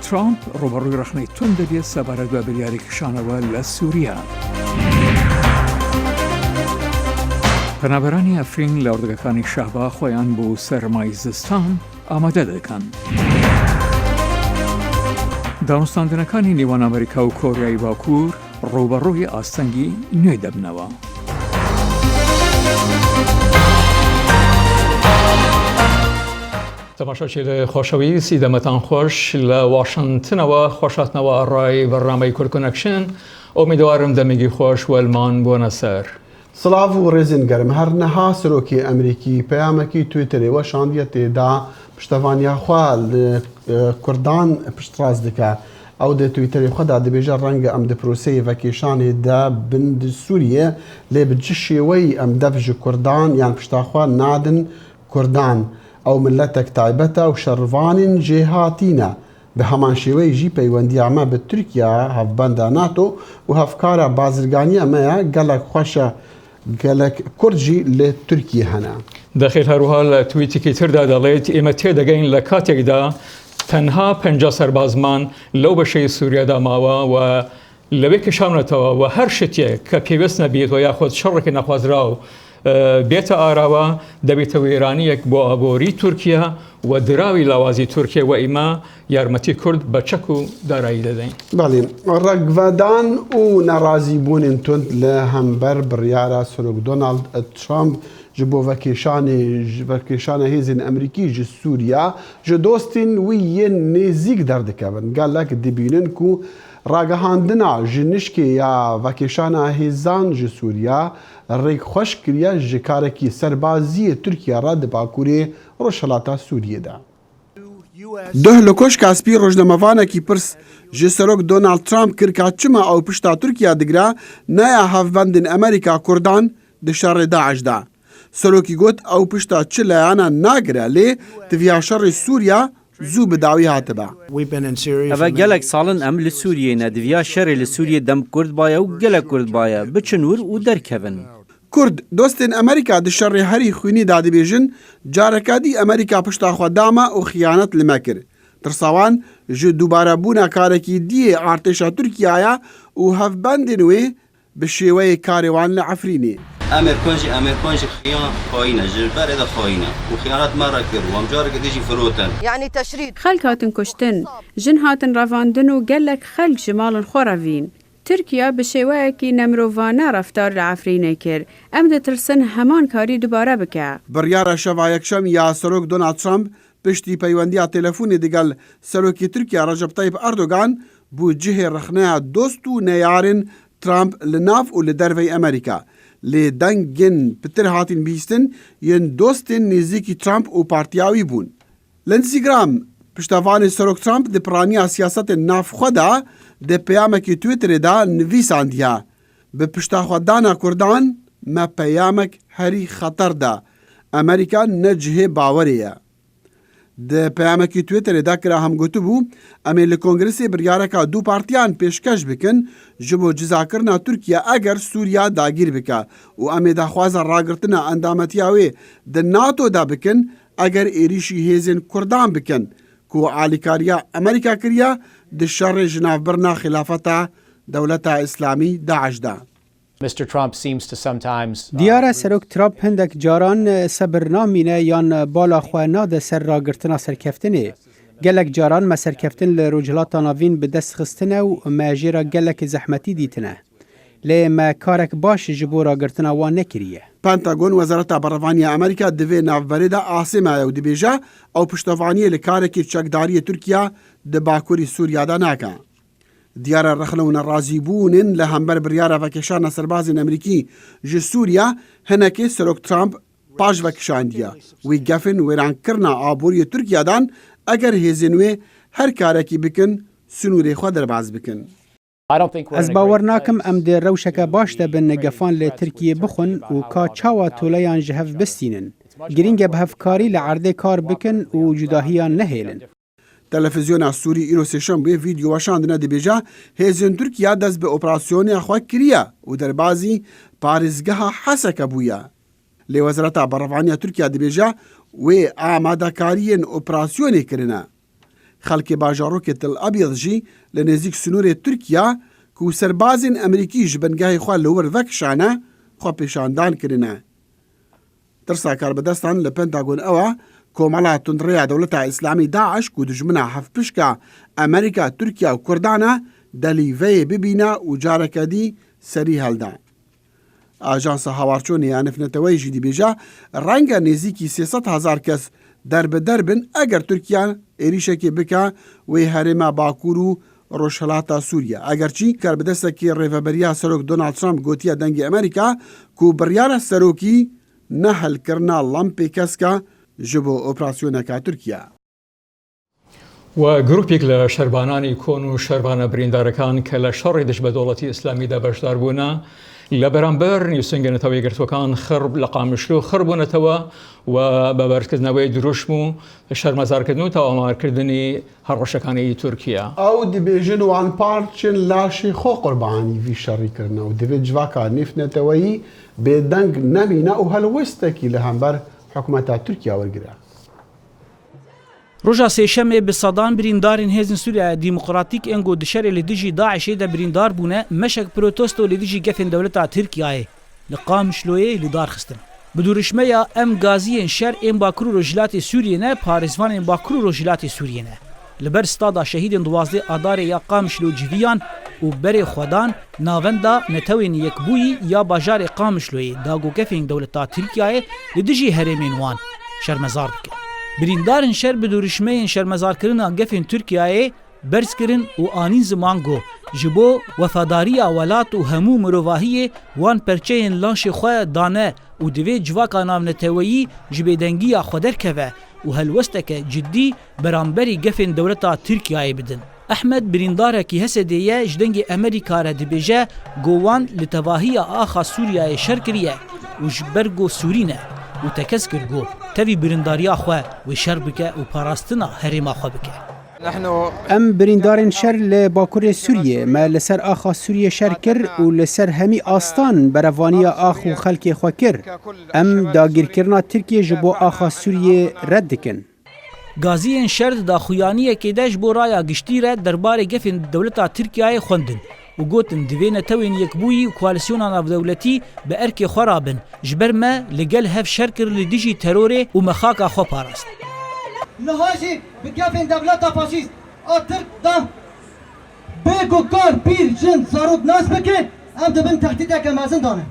ترامپ ڕۆبەڕووی ڕخنەی تون دەبێت سەبارەت بە بریاریکشانەوە لە سووریا. پەنابەرانی ئەفرین لە ئەوردەکانی شەهبا خۆیان بۆ سەرمای زستان ئامادە دەکەن. دانوستاندنەکانی نێوان ئەمریکا و کۆریای باکوور ڕۆبەڕووی ئاستەنگی نوێ دەبنەوە. تەماشاچی خۆشەویستی دەمەتان خۆش لە واشنگتنەوە خۆشاتنەوە ڕای بەرنامەی کورد کۆنەکشن ئومیدوارم دەمێکی خۆش وەلمان بۆنە سەر. سڵاو و ڕێزین گەرم هەر نەها سەرۆکی ئەمریکی پەیامێکی تویتەرەوە شاندیە تێدا پشتەوانیاخوا کوردان پشتڕاز دکە ئەو دە تویتەری خۆدا دەبێژە ڕەنگە ئەم دەپرۆسەی ڤەکێشانێدا بند سووریە لێ بچ شێوەی ئەم دەڤژ کوردان یان پشتاخوا نادن کوردان ئەو ملەتێک تایبەتە و شەڕڤانین جێهاتینە بە هەمان شێوەی ژی پەیوەندیامە بە تورکیا هەفبەندە ناتۆ و هەفکارە بازرگانی ئەمەیە گەلک خۆشە گەلک کورجی لە تورکیە هەنا. دەخێت هەروها لە تویتێکی تردا دەڵێت ئێمە تێدەگەین لە کاتێکدا تەنها 50 سەربازمان لەو بەشەی سووریادا ماوە و لەوێ کەشاونەتەوە و هەر شتێک کە پێویست نەبێت و یاخۆت شەڕێکی نەخوازراو بێتە ئاراوە دەبێتە وێرانیەک بۆ ئابۆری تورکیا و دراوی لاوازی تورکیا و ئێمە یارمەتی کورد بە چەک و دارایی دەدەین. بەڵێ ڕەگڤەدان و نەڕازی بوونین تند لە هەمبەر بڕیارە سەرۆک دۆناڵد ترامپ ji bo vekêşana hêzên Emerîkî ji Sûriya ji dostên wî yên nêzik derdikevin. Gelek dibînin ku ragihandina ji nişkê ya vekêşana hêzan ji Sûriya rêk xweş kiriye ji karekî serbaziyê Tirkiye re di Bakurê Rojhilata Sûriyê de. Duh li koşka spî rojnamevanekî pirs ji Serok Donald Trump kir ka çima ew pişta Tirkiya digire neya hevbendên Amerîka Kurdan di şerê Daeş de. Serokî got ew pişta çi leyana nagire lê tiviya şerê Sûriya zû bi dawî hatibe. Ev gelek salin em li Sûriyê ne diviya şerê li Sûriyê dem Kurd baye û gelek Kurd baye biçin wir û derkevin. Kurd dostên Amerîka di şerê herî xwînî da dibêjin careka dî Amerîka pişta xwe dama û xiyanet li me kir. Tirsawan ji dûbarebûna karekî diyê artêşa Tirkiyaya û hevbendên wê bi şêweyê karê wan li Efrînê. Amerîkan jî xayîne ji berê de xayîne û xiyanat me re kir û em careke dî jî firotin. Xelk hatin kuştin, jin hatin revandin û gelek xelk ji malên xwe revîn. Tirkiya bi şêweyekî nemirovane reftar li Efrînê kir. Em ditirsin heman karî dubare bike. Biryara şeva yekşem ya Serok Donald Trump piştî peywendiya telefûnê digel Serokê Tirkiya Recep Tayyip Erdogan bû cihê rexneya dost û neyarên Trump li nav û li derveyê Amerîka. Lê dengên pitir hatin bîstin yên dostên nêzîkî Trump û partiya wî bûn. Li Instagram piştevanê Serok Trump di piraniya siyasetên navxwe de di peyamekî Twitterê de nivîsandiye. Bi piştaxwedana Kurdan me peyamek herî xeter de. Amerîka ne cihê bawerê ye. Di peyamekî Twitterê de kira hemgotibû em ê li Kongresê biryareka dû partiyan pêşkeş bikin ji bo cizakirina Tirkiye eger Sûriya dagîr bike û em ê daxwaza ragirtina endametiya wê di NATO de bikin eger êrişî hêzên Kurdan bikin ku alîkariya Amerîka kiriye di şerê ji navbirina xilafeta Dewleta İslamî Daeş de. Diyara Serok Trump hindek caran sebir namîne yan bala xwe nade ser ragirtina serkeftinê. Gelek caran me serkeftin li Rojhilata Navîn bi dest xistine û me jê ra gelek zehmetî dîtine. Lê me karek baş ji bo ragirtina wan nekiriye. Pentagon Wezareta Berevaniya Amerîka di vê navberê de asê me ew dibêje ew piştevaniyê li karekî çekdariyê Tirkiya di Bakurê Sûriya de nake. Diyara rexne û nerazîbûnên li hember biryara vekêşana serbazên Amerîkî ji Sûriya hinekê Serok Trump paş vekişandiye. Wî gefin wêrankirina aboriyê Tirkiyadan eger hêzên wê her karekî bikin sunûrê xwe derbas bikin. Ez bawer nakim em dê rewşeke baş de bin gefan lê Tirkiyê bixwin û ka çawa toleyan ji hev bistînin. Girîng e bi hevkarî li erdê kar bikin û cudahiyan nehêlin. Televizyona Sûrî îro sêşembê vîdyo weşandine dibêje hêzên Tirkiya dest bi operasyonê xwe kiriye û derbasî parêzgeha Hesekê bûye. Lê Wezareta Berevaniya Tirkiya dibêje wê amadekariyên operasyonê kirine. خەڵکی باژارۆکێ تل ئەبیض jî لە نێزیک سنوورê Tirkiya ku serbazên Amerîkî ji bingehê xwe li wir vekişane xwe pêşandan kirine. Tirsa karbidestan li Pentagon ew e komela tundrêya Dewleta İslamî Daeş ku dijmina hevpişka Amerîka, Tirkiya û Kurdan e delîveyê bibîne û careke dî serî helde. Ajansa Hawarçûnê ya Nifneteweyê jî dibêje renga nêzîkî 300,000 kes derbeder bin eger Tirkiya êrişekê bike wê herêma Bakur û Rojhilata Sûriye. Egerçî karbidestekî rêveberiya Serok Donald Trump gotiya dengê Amerîka ku biryara serokî nehelkirina lampê keska ji bo operasyoneka Tirkiye. و گروپێک لە شەربانانی کۆن و شەربانە بریندارەکان کە لە شەڕی دژ بە دەوڵەتی ئیسلامیدا بەشدار بوونە لە بەرامبەر نیوسنگەنەتەوەی گرتوەکان خرب لە قامشلو خڕبوونەتەوە و بە بەرزکردنەوەی دروشم و شەرمەزارکردن و تاوامارکردنی هەڕەشەکانی تورکیا. ئەو دەبێژن وان پارچن لاشی خۆ قوربانی وی شەڕیکردنە و دەبێت جوواکە نیفنەتەوەیی بێدەنگ نەمینە و هەلوەستێکی لە هەمبەر حکوومەتە تورکیا وەرگرە. Roja sêşemê bi sedan birîndarên hêzên Sûriya Demokratîk ên got di şerê li dijî Daişê de birîndar bûne meşek protesto li dijî gefên dewleta Tirkiyayê li Qamişloyê li dar xistin. Bi duruşmeya em gaziyên şer ên Bakur û Rojhilatê Sûriyê ne parêzvanên Bakur û Rojhilatê Sûriyê ne. Li ber stada şehîdên duwazdê adarê ya Qamişlo civiyan û berê xwedan navenda netewên yekbûyî ya bajarê Qamişloyê dagogefên dewleta Tirkiyayê li dijî herêmên wan şermezar bike. Birîndarên şer bi duruşmeyên şermezarkirina gefên Tirkiyayê berz kirin û anîn ziman got ji bo wefadariya welat û hemû mirovahiyê wan perçeyên laşê xwe dane û divê civaka navneteweyî ji bêdengiya xwe derkeve û helwesteke ciddî beramberî gefên dewleta Tirkiyayê bidin. Ehmed birîndarekî Hesedê ye ji dengê Amerîka re dibêje gowan li tevahiya axa Sûriyayê şer kiriye û ji ber got Sûrî ne û tekez kir got tevî birîndariya xwe wê şer bike û parastina herêma xwe bike. Em birîndarên şer li Bakurê Sûriyê me li ser axa Sûriyê şer kir û li ser hemî astan berevaniya ax û xelkê xwe kir. Em dagîrkirina Tirkiye ji bo axa Sûriyê red dikin. Gaziyên şer di daxuyaniyekê de ji bo raya giştî re derbarê gefên dewleta Tirkiyayê xwendin û gotin divê netewên yekbûyî û koalisyona navdewletî bi erkê xwe rabin ji ber me li gel hev şer kir li dijî terorê û mexaka xwe parast. Niha jî bi gefên dewleta faşîst a Tirk da bê ku kar pîr jin zarok nas bike em dibin tehdîdeke mezin dane.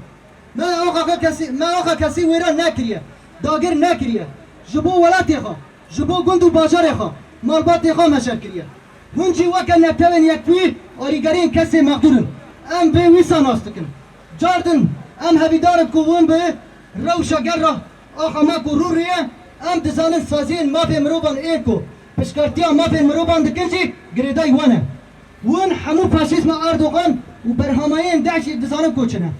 Me axa kesî wêra nekiriye, dagir nekiriye ji bo welatê xwe, ji bo gund û bajarê xwe, malbatê xwe me şer kiriye. Hûn jî weke netewên yekbûyî arîgeriyên kesê mexdûrin. Em bê wîsa nas dikin. Cardin em hevîdarin ku hûn bi rewşa gerra axa me ku rûriye em dizanin saziyên mafê mirovan ên ku piştgirtiya mafên mirovan dikin jî girêdayî wan e. Hûn hemû faşîzma Erdogan û berhamayên Daişê dizanin ku çi ne.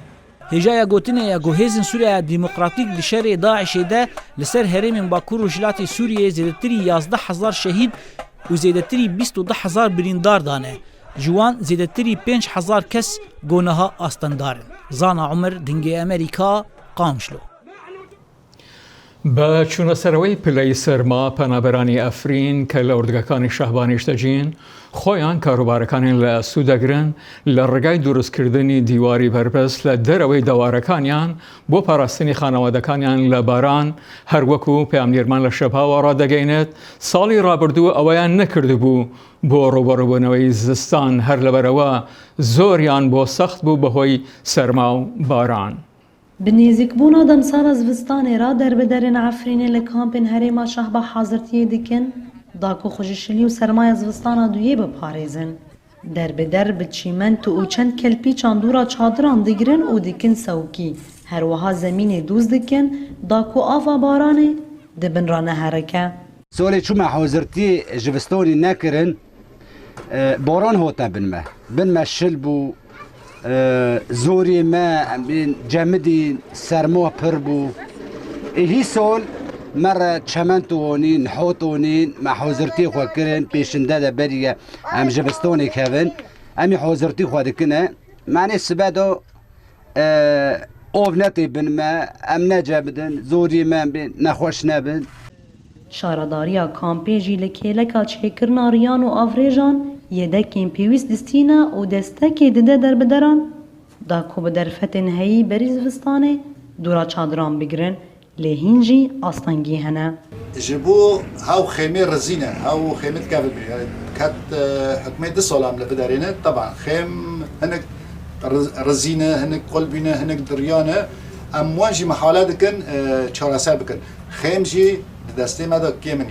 Hêjaya gotinê ya guhêzên Sûriya Demokratîk li şerê Daişê de li ser herêmên Bakur û Rojhilatê Sûriyê zêdetirî 11,000 şehîd û zêdetirî 22,000 birîndar dane. Ji wan zêdetirî 5,000 kes goneha astendarin. Zana Umer dingê Amerîka Qamişlo. بە چوونەسەرەوەی پلەی سەرما پەنابەرانی ئەفرین کە لە ئوردگەکانی شەهبانیش دەجین خۆیان کاروبارەکانیان لە سوودەگرن لە ڕێگای دروستکردنی دیواری بەربەست لە دەرەوەی دەوارەکانیان بۆ پاراستنی خانەوادەکانیان لە باران هەروەکو پامنیرمان لە شەپاوە ڕادەگەینێت ساڵی ڕابردوو ئەوەیان نەکردبوو بۆ ڕوبەڕووبوونەوەی زستان هەر لەبەرەوە زۆریان بۆ سەخت بوو بەهۆی سەرما و باران. بنێزیکبوونا دەمساڵە زستانê را derbiderên Efrînê li kampên herêma Şahba hazirtiyê dikin, daku xweşişilî û sermaya zivistana duyê biparêzin. Derbider bi çîment û çend kelpî çandûra çadiran digirin û dikin sewkî. Her wiha zemînê dûz dikin, daku ava baranê dibin ra neherike. Solê çûme hazirtiyê jivistonê nekirin, baran hate binme. Binme şil bû, زۆری me cemidî serma pir bû. Hî sol me re çement wanîn, hot wanîn, me hazirtî xwe kirin, pêşinde de beriye em jivistonê kevin, em ê hazirtî xwe dikine. Menê sibe de ov netê bin me, em necebidin, zorî me nexweş nebin. شارەداریە کامپێژی لە کێلەکە چێکردنا ڕیان و ئاڤرێژان یەدەکێن پێویست دستینە و دەستەکێ ددە دەربدەران داکۆ بە دەرفەتên heyî berî zivistanê dûra çadiran bigirin lê hîn jî astengî hene. Ji bo hew xêmê rizîne hew xêmê dikeve ket hikûmê di solam li biderêne teban xêm hinek rizîne hinek qulbîne hinek diryane em wan jî mihale dikin çareser bikin xêm jî di destê me de kêmin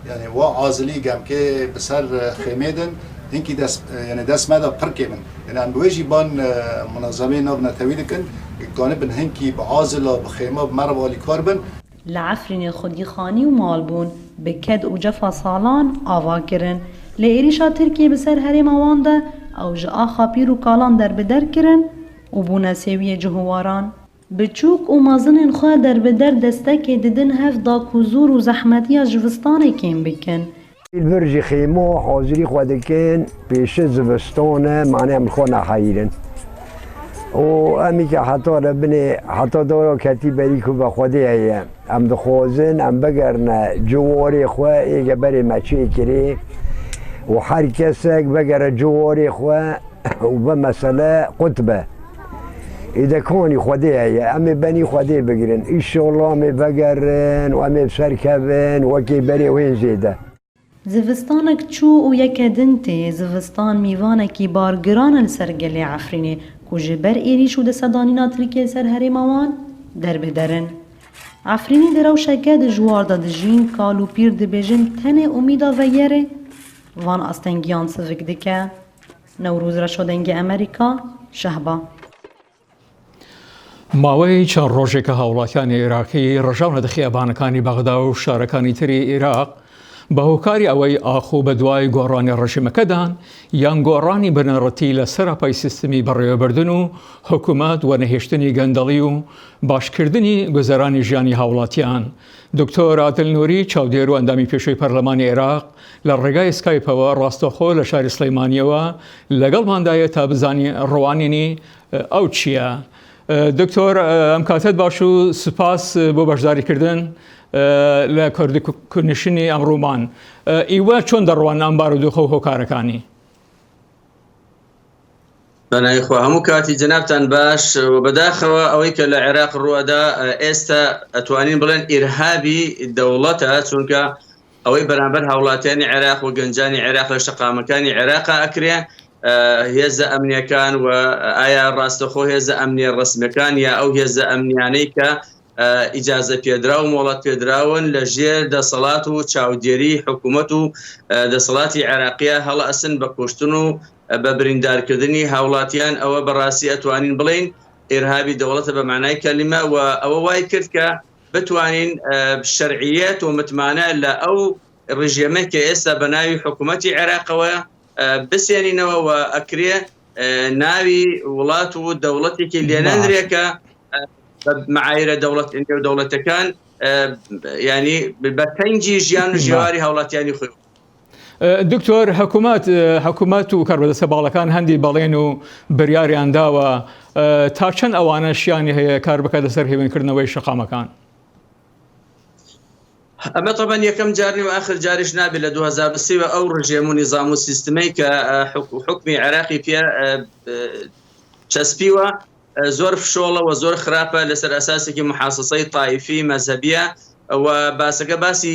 yani wa azilî gemkê bi ser xêmê din hinkî dest me de pir kêmin yani em bi wê jî ban munazemê nav netewî dikin ganibin hinkî bi azila bi xêma bi merv alîkar bin. Li Efrînê xwedîxanî û malbûn bi ked û cefa salan ava kirin. Lê êrişa Tirkiye bi ser herêma wan de ew ji axa pîr û kalan derbeder kirin û bûne sêwiyê cihûwaran. Biçûk û mezinên xwe derbeder destekê didin hev da ku zûr û zehmetiya jivistanê kêm bikin. Bir jî xêmo hazirî xwe dikin pêşî zivistanê mane em xwe neheyîrin. û em îke heta re binê heta dara ketî berî ku be Xwedê heye em dixwazin em bigerine ciwarê xwe êgeberê me çêkirê û her kesek vegere ciwarê xwe û be mesele qut be êdekanî Xwedê heye em ê benî Xwedê bigirin îşallah em ê vegerin û em ê serkevin wekî berê wên zêde. Zivistanek çû û yeke din tê zivistan mîvanekî bargiran li ser gelê Efrînê ku ji ber êrîş û desedanîna Tirkiye ser herêma wan derbiderin. Efrînî di rewşeke dijwar de dijîn kal û pîr dibêjin tenê umîda veyerê van astengiyan sivik dike. Newrûz Reşodengê Amerîka Şehba. ماوەی چەند ڕۆژێکە هاوڵاتیانی عێراقی ڕژاونە خیابانەکانی بەغدا و شارەکانی تری عێراق بە هۆکاری ئەوەی ئاخۆ بە دوای گۆڕانی ڕژیمەکەدان یان گۆڕانی بنەڕەتی لە سەرپای سیستمی بەڕێوەبردن و حکوومەت و نەهێشتنی گەندەڵی و باشکردنی گوزەرانی ژیانی هاوڵاتیان. دکتۆر عادل نووری چاودێر و ئەندامی پێشووی پەرلەمانی عێراق لە ڕێگای سکایپەوە ڕاستەخۆ لە شاری سلەیمانیەوە لەگەڵماندایە تا بزانی ڕوانینی ئەو چییە. دکتۆر ئەم کاتت باش و سوپاس بۆ بەشداریکردن لە کردنشینی ئەمڕۆمان. ئیوە چۆن دەڕوان ئەم بارودۆخە و هۆکارەکانی؟ بەنایخوا هەموو کاتی جەنابتان باش و بەداخەوە ئەوەی کە لە عێراق ڕوەدا ئێستا ئەتوانین بڵێن ئیرهابی دەوڵەتە چونکە ئەوەی بەرامبەر هاوڵاتیانی عێراق و گەنجانی عێراق لە شەقامەکانی عێراقا ئەکرێ هێزە ئەمنیەکان و ئایا ڕاستەخۆ هێزە ئەمنیە ڕسمیەکان یا ئەو هێزە ئەمنیانەی کە ئیجازە پێدرا و مۆڵەت پێدراون لە ژێر دەسەڵات و چاودێری حکوومەت و دەسەڵاتی عێراقیە هەڵ ئەسن بە کوشتن و بە بریندارکردنی هاوڵاتیان ئەوە بەڕاستی ئەتوانین بڵین ئێرهابی دەوڵەتە بە معنای کەلیمە و ئەوە وای کرد کە بتوانین شەرعیەت و متمانە لە ئەو ڕژێمە کە ئێستا بە ناوی حکوومەتی عێراقەوە بسێنینەوە و ئەکرێ ناوی وڵات و دەوڵەتێکی لێنەندرێکە معایرە دەوڵەتەکان ینی بە تەنگی ژیان و ژێواری هاوڵاتیانی خۆی. دکتۆر حکوومەت و کاربەدەستە باڵەکان هەندی بەڵێن و بریاریان داوە تا چەند ئەوانە شیانی هەیە کار بکات لەسەر هێوێنکردنەوەی شەقامەکان؟ ئەمە طبعاً یەکەم جارنی و آخر جاریش نابێت لە 2023 ئەو ڕژێم و نیزام و سیستمەی کە حکمی عێراقی پێ چەسپیوە زۆر فشۆڵە و زۆر خراپە لەسەر ئەساسێکی محاسسەی تایفی مەذهبیە و باسەکە باسی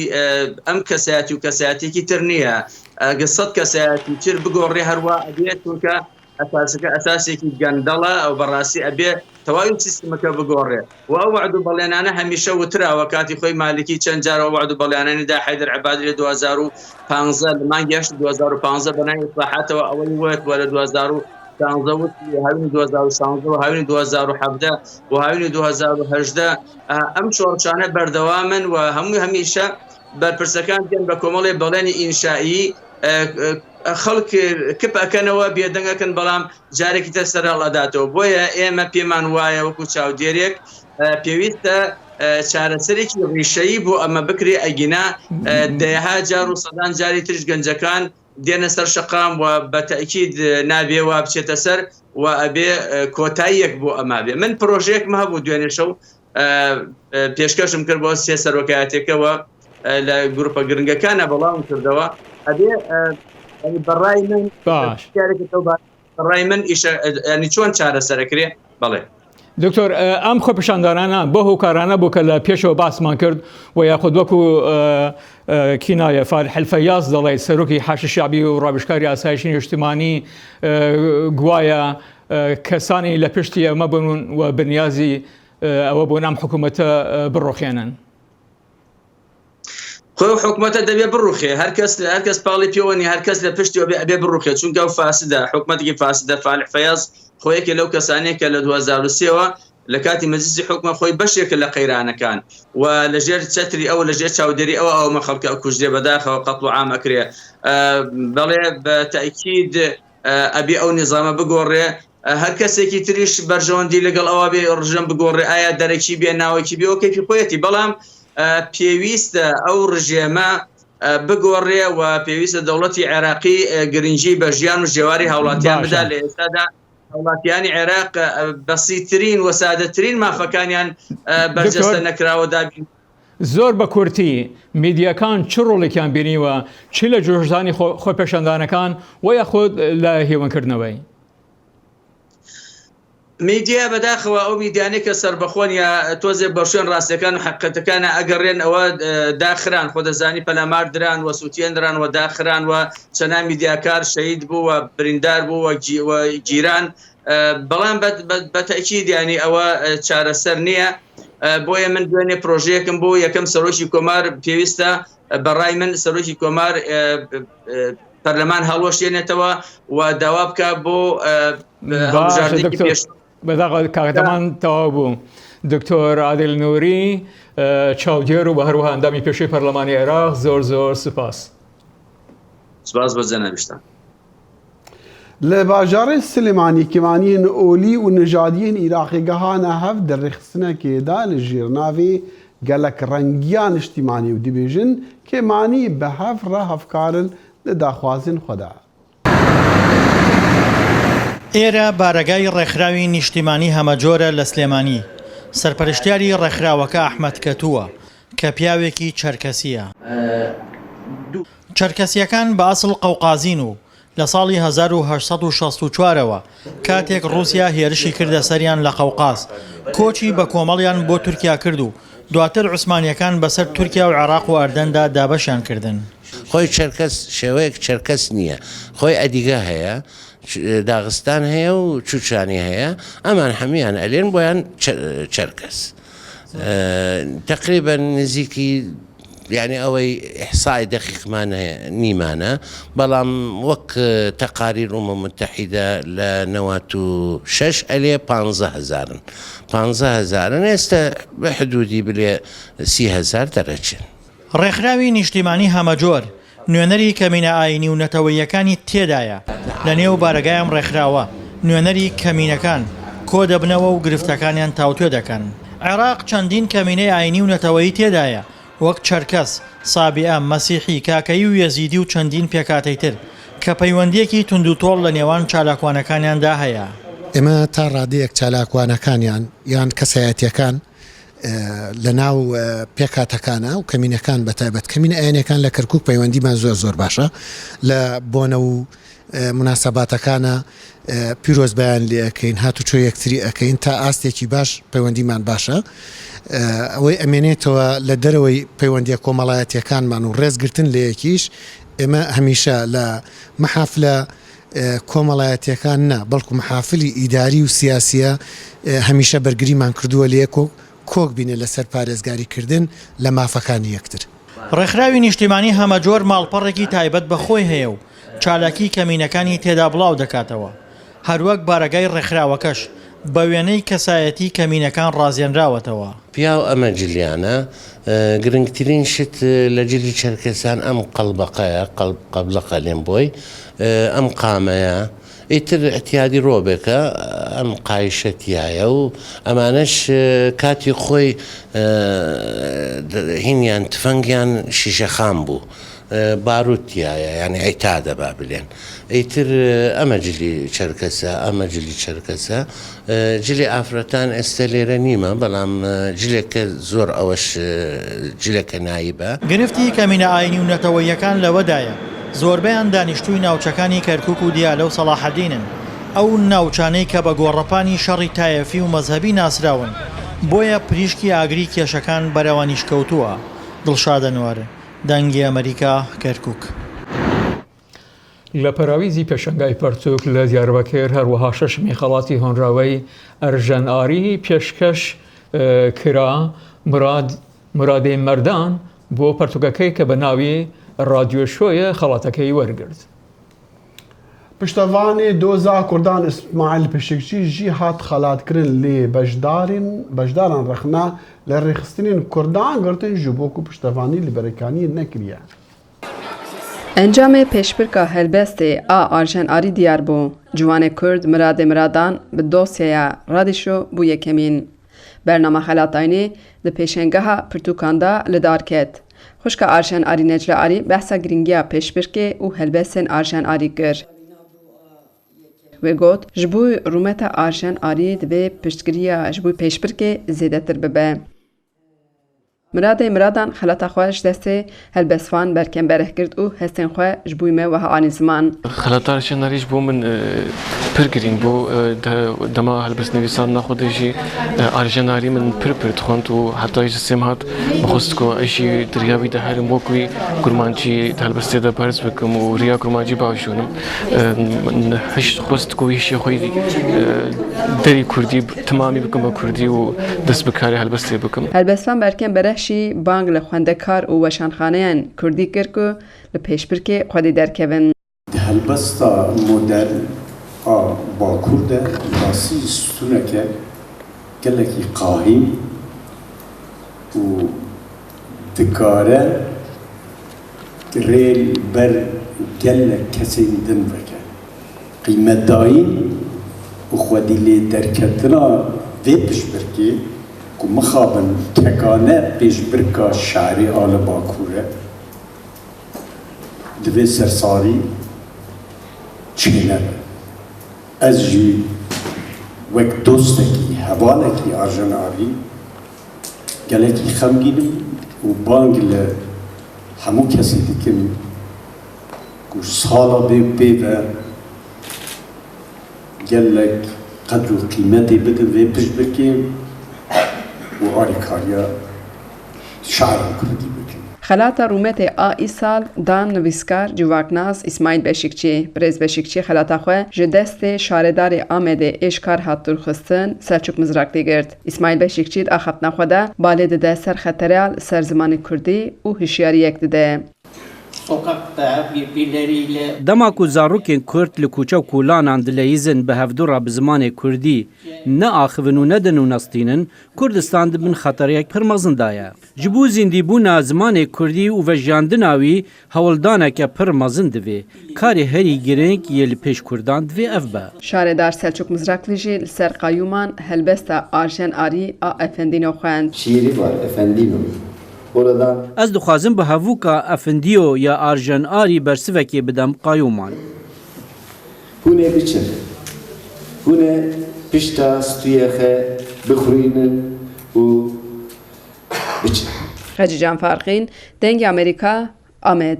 ئەم کەسایەتی و کەسایەتێکی تر نییە ئەگە سەد کەسایەتی تر بگۆڕێ هەروە ئەبێت چونکە ئەساسەکە ئەساسێکی گەندەڵە ئەو بەڕاستی ئەبێ تەواوی سیستمەکە بگۆڕێ و ئەو وعد و بەڵێنانە هەمیشە وتراوە کاتی خۆی مالکی چەند جارەوە وعد و بەڵێنانیدا حەیدەر عەبادی لە 2015 لە مانگی 2015 بەناوی ئیسلاحاتەوە ئەوەی وێت وە لە 2015 هاوینی 2016 و هاوینی 2017 و هاوینی 2018 ئەم شۆڕچانە بەردەوامن و هەمیشە بەرپرسەکان دێن بە کۆمەڵی بەڵێنی ئینشایی خەڵک کپ ئەکەنەوە بێدەنگەکەن بەڵام جارێکی تر سەرهەڵ ئەداتەوە بۆیە ئێمە پێمان وایە وەکو چاودێرێک پێویستە چارەسەرێکی ڕیشەیی بۆ ئەمە بکرێ ئەگینا دەیەها جار و سەدان جاری ترش گەنجەکان دێنە سەر شەقام و بە تەئکید نابێ و بچێتە سەر و ئەبێ کۆتاییەک بۆ ئەما بێ. من پرۆژەیەکم هەبوو دوێنێ شەو پێشکەشم کرد بۆ سێ سەرۆکایەتێکەوە لە گروپە گرنگەکانە بەڵام کردەوە ئەبێ بەڕای من باش بەڕای من ینی چۆن چارەسەرەکرێ بەڵێ دکتۆر ئەم خۆپیشاندانانە بۆ هۆکارانە بوو کە لە پێشەوە باسمان کرد و یاخود وەکو کینایە فالح الفەیاز دەڵێت سەرۆکی حاشیە شیعبی و ڕابشکاری ئاسایشی نیشتیمانی گوایە کەسانی لە پشتی ئەمە بوون و بنیازی ئەوە بۆ نام حکوومەتە بڕۆخێنن. خۆ حکوومەتە دەبێ بڕوخێ هەرکەس پاڵی پێوەنی هەرکەس لە پشتی ئەبێ بڕوخێ چونکە ئەو فاسدە حکوومەتێکی فاسدە فالح فەیاز خۆیەکە لەو کەسانێکە لە 2023ەوە لە کاتی مەجلیسی حکومە خۆی بەشێکە لە قەیرانەکان و لەژێر چەتری ئەوە لەژێر چاودێری ئەوە خەڵکە ئەو کوژدێ بەداخەوە قەتڵ و عام ئەکرێ بەڵێ بە تاکید ئەبێ ئەو نظامە بگۆڕێ هەر کەسێکی تریش بەرژەوەندی لەگەڵ ئەوە بێ ڕژەم بگۆڕێ ئایا دەرەکی بێ ناوەکی بێ ئەوکەیفی خۆیەتی بەڵام پێویستە ئەو ڕژێمە بگۆڕێ و پێویستە دەوڵەتی عێراقی گرنگی بە ژیان و ژێواری هاوڵاتیان بدا لە ئێستادا هاوڵاتیانی عێراق بەسیترین و سادەترین مافەکانیان بەرجەستە نەکراوە دابین. زۆر بە کورتی میدیەکان چ ڕۆڵێکیان بینیوە چی لە جۆشدانی خۆپیشاندانەکان و یاخود لە هێوانکردنەوەی میدیا بەداخەوە ئەو میدیانەی کە سربەخۆن یا تۆزێک بەشوێن ڕاستەکان و حقیقەتەکانە ئەگەڕێن ئەوە داخران خۆ دەزانی پەلامار دران و سووتێنران و داخران و چەند میدیاکار شەهید بوو و بریندار بوو و گیران بەڵام بەتەکید ینی ئەوە چارەسەر نییە بۆیە من دوێنێ پرۆژەیەکم بۆ یەکەم سەرۆکی کۆمار پێویستە بەڕای من سەرۆکی کۆمار پەرلەمان هەڵوەشێنێتەوە و داوا بکە بۆ هەڵبژاردنێکی پێش کاغدەمان تەواو بوو. دکتۆر عادل نووری چاودێر و بە هەروەها ئەندامی پێشەی پەرلەمانی عێراق زۆر سوپاس. سپاس بە جەنابیشتان. لە باژارێ سلێمانی کێمانیên ئۆلی و نژادیên عێراقی گەهانە هەف دەرێخستنەکێدا لە ژێرناوی gelek rengiyan niştîmanî û dibêjin kêmanî bi hev re hevkarin li daxwazên xwe de. ئێرە بارەگای ڕێکخراوی نیشتیمانی هەمەجۆرە لە سلێمانی سەرپەرشتیاری ڕێکخراوەکە ئەحمەد کەتووە کە پیاوێکی چەرکەسیە. چەرکەسیەکان بە ئەسڵ قەوقازین و لە ساڵی 1964ەوە کاتێک رووسیا هێرشی کردە سەریان لە قەوقاز کۆچی بە کۆمەڵیان بۆ تورکیا کرد و دواتر عوسمانیەکان بەسەر تورکیا و عێراق و ئەردەندا دابەشیان کردن. خۆی چەرکەس شێوەیەک چەرکەس نییە خۆی ئەدیگە هەیە داغستان هەیە و چوچانی هەیە ئەمان هەمیان ئەلێن بۆیان چەرکەس تقریبا نزیکی یعنی ئەوەی ئحسای دەقیقمان نیمانە بەڵام وەک تەقاریر ئومە متحیدە لە 96 ئەلێ 15,000 15,000 ئێستا بە حدودی بلێ 30,000 دەرەچن. ڕێکخراوی نیشتیمانی هەمەجۆر نوێنەری کەمینە ئاینی و نەتەوەیەکانی تێدایە لە نێو بارەگایم ڕێکخراوە نوێنەری کەمینەکان کۆ دەبنەوە و گرفتەکانیان تاوتوێ دەکەن. عێراق چەندین کەمینەی ئاینی و نەتەوەیی تێدایە وەک چەرکەس، سابیئە، مەسیحی، کاکەیی و یەزیدی و چەندین پێکاتەی تر کە پەیوەندیەکی توندوتۆڵ لە نێوان چالاکوانەکانیاندا هەیە. ئێمە تا ڕادەیەک چالاکوانەکانیان یان کەسایەتیەکان لە ناو پێکاتەکانە و کەمینەکان بەتایبەت کەمینە ئاینەکان لە کەرکووک پەیوەندیمان زۆر باشە لە بۆنە و مناسەباتەکانە پیرۆز بەیان لێ ئەەکەین هاتوچۆ یەکتری ئەەکەین تا ئاستێکی باش پەیوەندیمان باشە ئەوەی ئەمێنێتەوە لە دەرەوەی پەیوەندیە کۆمەڵایەتیەکانمان و ڕێزگرتن لە یەکیش ئێمە هەمیشە لە مەحافلە کۆمەڵایەتیەکان نا بەڵکو محافلی ئیداری و سیاسیە هەمیشە بەرگریمان کردووە لە یەک کۆک بینێ لەسەر پارێزگاریکردن لە مافەکانی یەکتر. ڕێکخراوی نیشتیمانی هەمەجۆر ماڵپەڕێکی تایبەت بەخۆی هەیە و چالاکی کەمینەکانی تێدا بڵاو دەکاتەوە هەروەک بارەگای ڕێکخراوەکەش بە وێنەی کەسایەتی کەمینەکان ڕازێنراوەتەوە. پیاو ئەمە جلیانە گرنگترین شت لە جلی چەرکەسان ئەم قەڵبەقەیە قەبلەقە لێم بۆی ئەم قامەیە ئیتر ئەتیادی ڕۆبێکە ئەم قایشەتیایە و ئەمانەش کاتی خۆی هینیان تفەنگیان شیشەخام بوو باروتیایە یعنی عیتادە با بلێن ئیتر ئەمە جلی چەرکەسە ئەمە جلی چەرکەسە جلی ئافرەتان ئێستا لێرە نیمە بەڵام جلێکە زۆر ئەوەش جلێکە نایبە گرفتی کەمینە ئاینی و نەتەوەیەکان لەوەدایە زۆربیان دانیشتووی ناوچەکانی کەرکووک و دیالە و سەلاحەدینن ئەو ناوچانەی کە بە گۆڕەپانی شەڕی تایەفی و مەزهەبی ناسراون بۆیە پریشکی ئاگری کێشەکان بەرەوە نیشکەوتووە دڵشادە نوار دەنگی ئەمریکا کەرکووک لە پەراویزی پێشەنگای پەرتووک لە دیاربەکر هەروەها شەشمی خەڵاتی هۆنراوەی ئەرژەنئاری پێشکەش کرا مرادێ مەردان بۆ پەرتوگەکەی کە بە ناوی رادیۆشۆیە خەڵاتەکەی وەرگرت. پشتەوانی دۆزا کوردان ئیسماعیل پشکچی ژی هات خەلاتکردن لێ بەشداران رەخنا لە ڕێخستنین کوردان گرتن ji بۆ و پشتەوانی لەبەرەکانی نەکریە. Encamê pêşbirka helbestê a arjenarî diyar bû. Ciwanê Kurd Miradê Miradan bi dosyeya Radîşo bû yekemîn. Bernama xelatayînê di pêşengeha pirtûkan da li dar ket. Xwişka arjenarî Necla Arî behsa giringiya pêşbirkê û helbestên arjenarî kir. Wê got ji bo rûmeta arjenarî divê piştgiriya ji bo pêşbirkê zêdetir bibe. Miradê Miradan xelata xwe ji destê helbestvan berkembereh girt û hestên xwe ji bo me wiha anî ziman. Xelata arjenarî ji bo min pir girîng bû dema helbestnivîsandina Xwedê jî arjenarî min pir dixwand û heta ji sêm hat bixwist ku ez jî diryavî de herim wek wî kurmancî di helbestê de berz bikim û riya kurmancî bavşûnim. Hiç xwist ku hişê xwe derî Kurdî timamî bikim bە Kurdî û dest bi karê helbestê bikim. Helbestvan berkembereh jî bang li xwendekar û weşanxaneyên Kurdî kir ku li pêşbirkê Xwedê derkevin. Helbesta modern a Bakur de rasî stûneke gelekî qahîn û dikare rêl ber gelek kesên din veke. Qîmetdayîn û Xwedî lê derketina vê pişbirkê ku mixabin kekane pêşbirka şerî a li Bakurê divê sersarî çênebe. Ez jî wek dostekî hevalekî arjenarî gelekî xemgînim û bang li hemû kesî dikim ku sala bê ve gelek qedr û qîmetê bidin vê pişbirkê û alîkariya şe'ra Kurdî bikin. Xelata rûmetê a îsal dan nivîskar civaknas İsmail Beşikçi. Birêz Beşikçi xelata xwe ji destê şaredarê Amedê êşkar hat dûrxistin Selçuk Mizraklî girt. İsmail Beşikçi di axaftina xwe de balê dide ser xetereya li ser zimanê Kurdî û hişyariyek dide. Dema ku zarokên Kurd li kûça û kûlanan dileyîzin bi hevdûra bi zimanê Kurdî neaxivin û nedin û nestînin, Kurdistan dibin xeteriyek pir mezin da ye. Ji bo zîndîbûna zimanê Kurdî û vejandina wî hewildaneke pir mezin divê. Karê herî giring yê li pêş Kurdan divê ev be. Şaredar Selçuk Mizraklî jî li ser qayûman helbesta arjenarî a efendîno xwend. Şîrî var efendîno. Ez dixwazim bi hevûka efendiyo ya arjenarî bersivekê bidem qayûman. Hûn ê biçin. Hûn ê pişta stûyê xwe bixwînin û biçin. Xecî Canfarxîn, dengê Amerîka, Amed.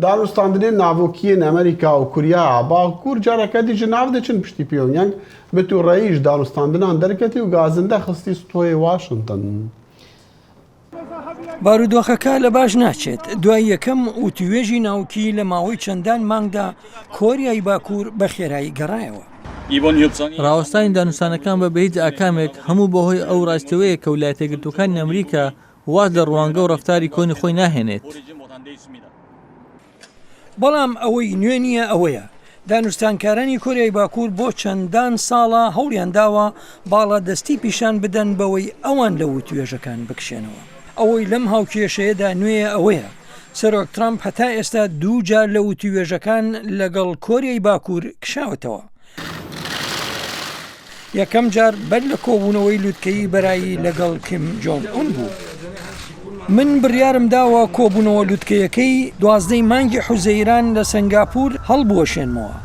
Danûstandinên navokiyên Amerîka û Kurya Bakur careke dî ji nav diçin piştî Pyongyang bi tûreyî ji danûstandinan derketî û gazinde xistî stûyê Washington. بارودۆخەکە لە باش ناچێت دوای یەکەم و توێژی ناوکی لە ماوەی چەندان مانگدا کۆریای باکوور بە خێرایی گەڕایەوە. ڕاوەستانی دانوستانەکان بە هیچ ئاکامێک هەموو بەهۆی ئەو ڕاستەوەیە کە ویلایەتە ئەمریکا واز لە ڕوانگە و ڕەفتاری کۆنی خۆی ناهێنێت. بەڵام ئەوەی نوێ نییە ئەوەیە. دانوستانکارانی کۆریای باکوور بۆ چەندان ساڵە هەوڵیان داوە باڵا دەستی پیشان بدەن بەوەی ئەوان لە توێژەکان بکشێنەوە. ئەوەی لەم هاوکێشەیەدا نوێیە ئەوەیە. سەرۆک ترامپ هەتا ئێستا دوو جار لە توێژەکان لەگەڵ کۆریای باکوور کشاوەتەوە. یەکەم جار بەر لە کۆبوونەوەی لووتکەی بەرایی لەگەڵ کیم جۆن ئون بوو. من بڕیارم داوە کۆبوونەوە لوتکەیەکەی 12 مانگی حوزەیران لە سنگاپور هەڵبوەشێنمەوە.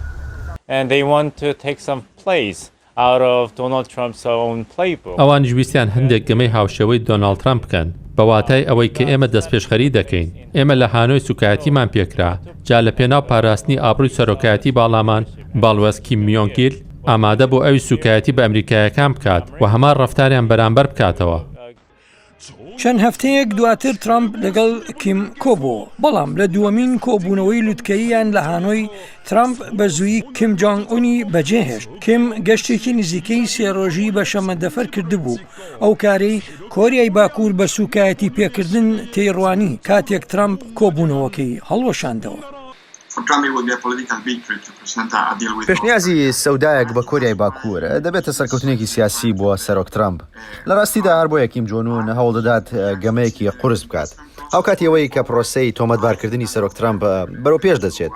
And they want to take some place out of Donald Trump's own playbook. ئەوان ویستیان هەندێک گەمەی هاوشەوەی دۆناڵد ترامپ بکەن بە واتای ئەوەی کە ئێمە دەستپێشخەری دەکەین. ئێمە لە هانۆی سوکایەتیمان پێکرا جا لە پێناو پاراستنی ئابڕووی سەرۆکایەتی باڵامان باڵوەسکی میۆنگیل ئامادە بۆ ئەوی سوکایەتی بە ئەمریکایەکان بکات و هەمان ڕەفتاریان بەرامبەر بکاتەوە. چەند هەفتەیەک دواتر ترامپ لەگەڵ کیم کۆبووە، بەڵام لە دووەمین کۆبوونەوەی لوتکەییان لە هانۆی ترامپ بە زوویی کیم جۆنگ ئونی بەجێهێشت. کیم گەشتێکی نزیکەی سێڕۆژی بە شەمەندەفەر کردبوو، ئەو کارەی کۆریای باکوور بە سوکایەتی پێکردن تێڕوانی کاتێک ترامپ کۆبوونەوەکەی هەڵوەشاندەوە. پێشنیازی سەودایەک بە کۆریای باکوور دەبێتە سەرکەوتنێکی سیاسی بۆ سەرۆک ترامپ. لە ڕاستیدا هەر بۆ یەکیم جۆنون هەوڵ دەدات گەمەیەکی قورس بکات ئەو کاتیەوەی کە پرۆسەی تۆمەتبارکردنی سەرۆک ترامپ بەرەو پێش دەچێت.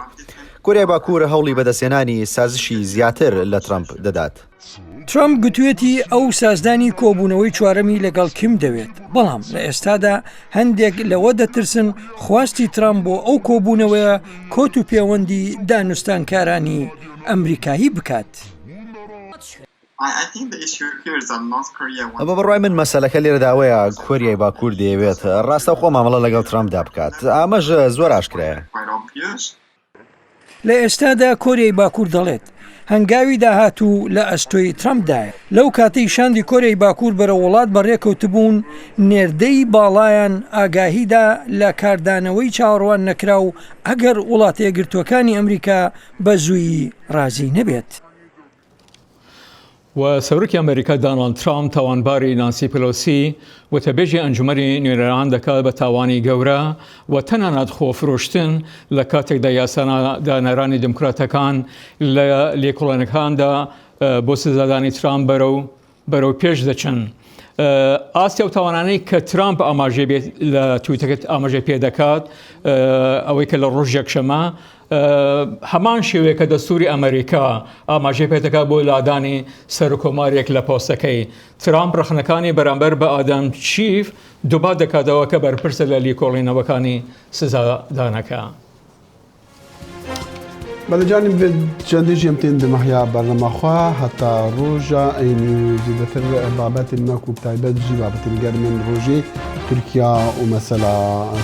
کۆریای باکوور هەوڵی بەدەستێنانی سازشی زیاتر لە ترامپ دەدات. ترامپ گوتوێتی ئەو سازدانی کۆبوونەوەی چوارەمی لەگەڵ کیم دەوێت، بەڵام لە ئێستادا هەندێک لەوە دەترسن خواستی ترامپ بۆ ئەو کۆبوونەوەیە کۆت و پەیوەندی دانوستانکارانی ئەمریکایی بکات. بە بڕای من مەسەلەکە لێرەداوەیە کۆریای باکوور دەیەوێت ڕاستەوخۆ مامەڵە لەگەڵ ترامپدا بکات. ئامەژ زۆر ئاشکرایە. لە ئێستادا کۆریای باکوور دەڵێت هەنگاوی داهاتوو لە ئەستۆی ترامپدایە. لەو کاتەی شاندی کۆریای باکوور بەرە وڵات بەڕێکەوتبوون نێردەی باڵایان ئاگاهیدا لە کاردانەوەی چاوەڕوان نەکرا و ئەگەر وڵاتە یەکگرتووەکانی ئەمریکا بە زوویی رازی نەبێت. و سەرۆکی ئەمریکا دۆناڵد ترامپ تاوانباری نانسی پلۆسی وتەبێژی ئەنجومەری نوێنەران دەکات بە تاوانی گەورە و تەنانەت خۆفرۆشتن لە کاتێکدا یاسادانەرانی دموکراتەکان لە لێکۆڵێنەکاندا بۆ سزادانی ترامپ بەرەو پێش دەچن. ئاستی ئەو تاوانانەی کە ترامپ لە تویتەکەت ئاماژەی پێ دەکات ئەوەی کە لە ڕۆژ یەکشەمە هەمان شێوەیە کە دەستوری ئەمریکا ئاماژەی پێ دەکات بۆ لادانی سەرکۆمارێک لە پۆستەکەی. ترامپ ڕخنەکانی بەرامبەر بە ئادام چیف دووبات دەکاتەوە کە بەرپرسە لە لیکۆڵینەوەکانی سزادانەکە. بەلەجانب چەندێکی ئەمتێن دمەحیا بەرنەمەخوا هەتا ڕۆژە ئەینی زیدەتر بابەتی نەک و تایبەت جی بابەتی گەرمن ڕۆژێ تورکیا و مەسەلا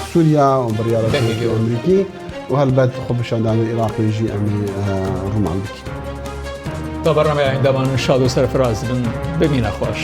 سووریا و بڕیارەتی ئەمریکی و هەلبەت خۆپیشاندانی عێراقیژی ئەمی ڕوومان بکەین. تا بەڕەمای ئایندەمان شاد و سەرفراز بن. ببینە خۆش.